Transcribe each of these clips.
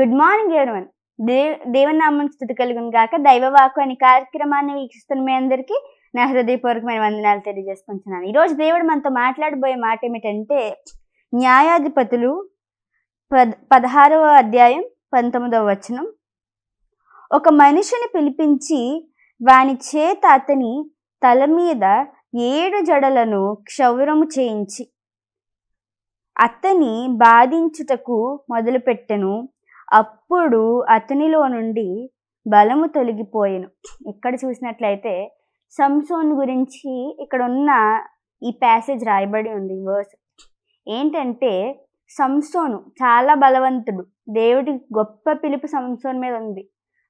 Good morning everyone. దేవుని నామం స్తుతి కలుగును గాక. దైవవాక్కు అనే కార్యక్రమాన్ని వీక్షిస్తున్న మీ అందరికీ నా హృదయపూర్వకమైన వందనాలు తెలియజేసుకుంటున్నాను. ఈరోజు దేవుడు మనతో మాట్లాడబోయే మాట ఏమిటంటే, న్యాయాధిపతులు 16వ అధ్యాయం 19వ వచనం. ఒక మనిషిని పిలిపించి వాని చేత అతని తల మీద 7 జడలను క్షౌరము చేయించి అతని బాధించుటకు మొదలుపెట్టెను. అప్పుడు అతనిలో నుండి బలము తొలగిపోయెను. ఇక్కడ చూసినట్లయితే సంసోను గురించి ఇక్కడ ఉన్న ఈ ప్యాసేజ్ రాయబడి ఉంది. వర్స్ ఏంటంటే, సంసోను చాలా బలవంతుడు. దేవుడి గొప్ప పిలుపు సంసోను మీద ఉంది.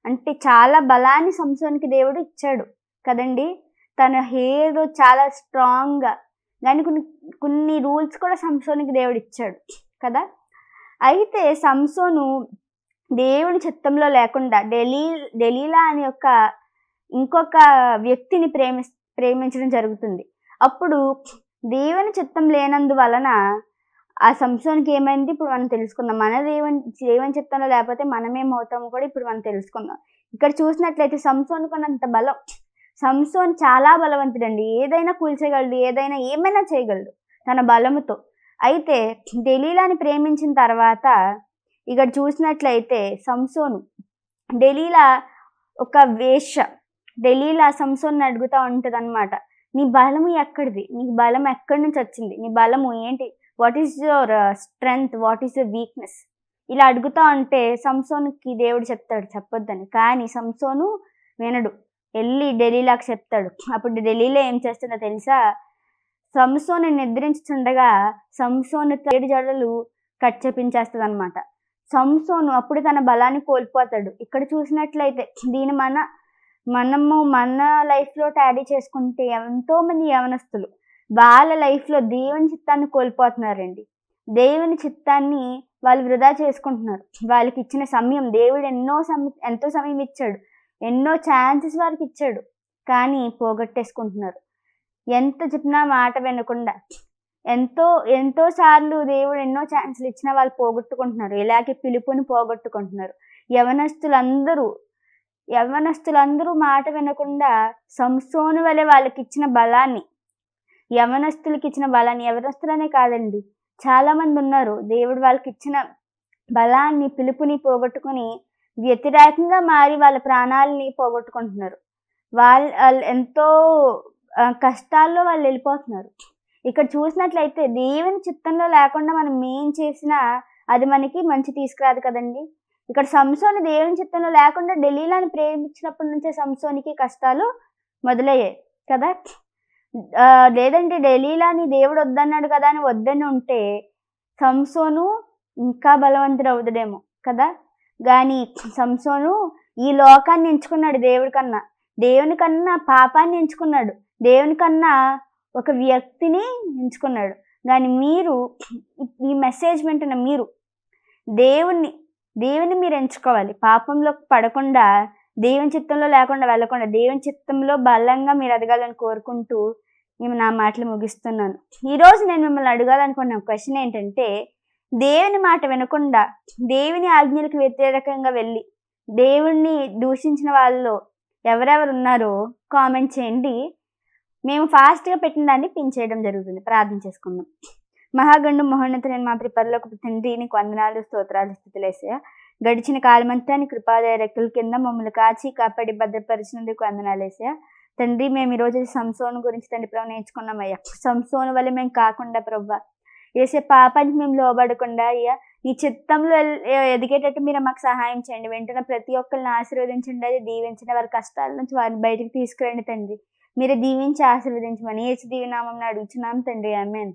అంటే చాలా బలాన్ని సంసోనికి దేవుడు ఇచ్చాడు కదండి. తన హెయిర్ చాలా స్ట్రాంగ్గా, కానీ కొన్ని రూల్స్ కూడా సంసోనికి దేవుడు ఇచ్చాడు కదా. అయితే సంసోను దేవుని చిత్తంలో లేకుండా డెలీలా అని ఇంకొక వ్యక్తిని ప్రేమించడం జరుగుతుంది. అప్పుడు దేవుని చిత్తం లేనందువలన ఆ సంసోనికి ఏమైంది ఇప్పుడు మనం తెలుసుకుందాం. మన దేవుని చిత్తంలో లేకపోతే మనమేమవుతాము కూడా ఇప్పుడు మనం తెలుసుకుందాం. ఇక్కడ చూసినట్లయితే సంసోనుకున్నంత బలం. సంసోన్ చాలా బలవంతుడండి. ఏదైనా కూల్చేయగలడు, ఏమైనా చేయగలడు తన బలముతో. అయితే డెలీలాని ప్రేమించిన తర్వాత ఇక్కడ చూసినట్లయితే సంసోను, డెలీలా ఒక వేశ్య. డెలీలా సంసోన్ని అడుగుతూ ఉంటుంది అనమాట, నీ బలము ఎక్కడిది, నీకు బలం ఎక్కడి నుంచి వచ్చింది, నీ బలము ఏంటి, what is your strength, what is your weakness, ఇలా అడుగుతూ ఉంటే సంసోనుకి దేవుడు చెప్తాడు చెప్పొద్దని. కానీ సంసోను వినడు, వెళ్ళి డెలీలాకి చెప్తాడు. అప్పుడు డెలీలా ఏం చేస్తుందో తెలుసా, సంసోను నిద్రించుండగా సంసోను 7 జడలు కట్ చేపించేస్తుంది అనమాట. సంసోను అప్పుడు తన బలాన్ని కోల్పోతాడు. ఇక్కడ చూసినట్లయితే దీన్ని మనము మన లైఫ్లో టాలీ చేసుకుంటే ఎంతోమంది యవనస్తులు వాళ్ళ లైఫ్లో దేవుని చిత్తాన్ని కోల్పోతున్నారండి. దేవుని చిత్తాన్ని వాళ్ళు వృధా చేసుకుంటున్నారు. వాళ్ళకి ఇచ్చిన సమయం, దేవుడు ఎంతో సమయం ఇచ్చాడు, ఎన్నో ఛాన్సెస్ వారికి ఇచ్చాడు, కానీ పోగొట్టేసుకుంటున్నారు. ఎంత చెప్పినా మాట వినకుండా ఎంతో సార్లు దేవుడు ఎన్నో ఛాన్సులు ఇచ్చినా వాళ్ళు పోగొట్టుకుంటున్నారు. ఇలాగే పిలుపుని పోగొట్టుకుంటున్నారు. యవనస్తులందరూ మాట వినకుండా సంసోను వలె వాళ్ళకి ఇచ్చిన బలాన్ని, యవనస్తులకి ఇచ్చిన బలాన్ని, యవనస్తులనే కాదండి చాలా మంది ఉన్నారు, దేవుడు వాళ్ళకి ఇచ్చిన బలాన్ని, పిలుపుని పోగొట్టుకుని వ్యతిరేకంగా మారి వాళ్ళ ప్రాణాలని పోగొట్టుకుంటున్నారు. వాళ్ళు ఎంతో కష్టాల్లో వాళ్ళు వెళ్ళిపోతున్నారు. ఇక్కడ చూసినట్లయితే దేవుని చిత్తంలో లేకుండా మనం ఏం చేసినా అది మనకి మంచి తీసుకురాదు కదండి. ఇక్కడ సంసోను దేవుని చిత్తంలో లేకుండా డెలీలాని ప్రేమించినప్పటి నుంచే సంసోనికి కష్టాలు మొదలయ్యాయి కదా. లేదంటే డెలీలాని దేవుడు వద్దన్నాడు కదా అని వద్దని ఉంటే సంసోను ఇంకా బలవంతుడు అవుతాడేమో కదా. కానీ సంసోను ఈ లోకాన్ని ఎంచుకున్నాడు, దేవుని కన్నా పాపాన్ని ఎంచుకున్నాడు, దేవుని కన్నా ఒక వ్యక్తిని ఎంచుకున్నాడు. కానీ మీరు ఈ మెసేజ్ వింటున్న మీరు దేవుని మీరు ఎంచుకోవాలి. పాపంలో పడకుండా, దేవుని చిత్తంలో లేకుండా వెళ్ళకుండా, దేవుని చిత్తంలో బలంగా మీరు ఎదగాలని కోరుకుంటూ మేము నా మాటలు ముగిస్తున్నాను. ఈరోజు నేను మిమ్మల్ని అడగాలనుకున్న క్వశ్చన్ ఏంటంటే, దేవుని మాట వినకుండా దేవుని ఆజ్ఞలకు వ్యతిరేకంగా వెళ్ళి దేవుణ్ణి దూషించిన వాళ్ళలో ఎవరెవరు ఉన్నారో కామెంట్ చేయండి. మేము ఫాస్ట్గా పెట్టిన దాన్ని పిన్ చేయడం జరుగుతుంది. ప్రార్థన చేసుకుందాం. మహాగండు మహోన్నత నేను మా పరలోకపు తండ్రి, నీకు వందనాలు, స్తోత్రాలు, స్తుతులేసయ్యా. గడిచిన కాలమంతా నీ కృపాదయ రెక్కల కింద మమ్మల్ని కాచి కాపాడి భద్రపరిచినందుకు వందనాలేసయ్యా. తండ్రి, మేము ఈరోజు సంసోను గురించి తండ్రి ప్రభు నేర్చుకున్నామయ్యా. సంసోను వల్ల మేము కాకుండా ప్రభు వేసే పాపానికి మేము లోబడకుండా అయ్యా నీ చిత్తంలో ఎదిగేటట్టు మీరు మాకు సహాయం చేయండి. వెంటనే ప్రతి ఒక్కరిని ఆశీర్వదించండి, అది దీవించండి, వారి కష్టాల నుంచి వారిని బయటకు తీసుకురండి తండ్రి. మీరు దీవించి ఆశీర్వదించమని యేసు దివ్య నామమున అడుగుచున్నాం తండ్రి, ఆమేన్.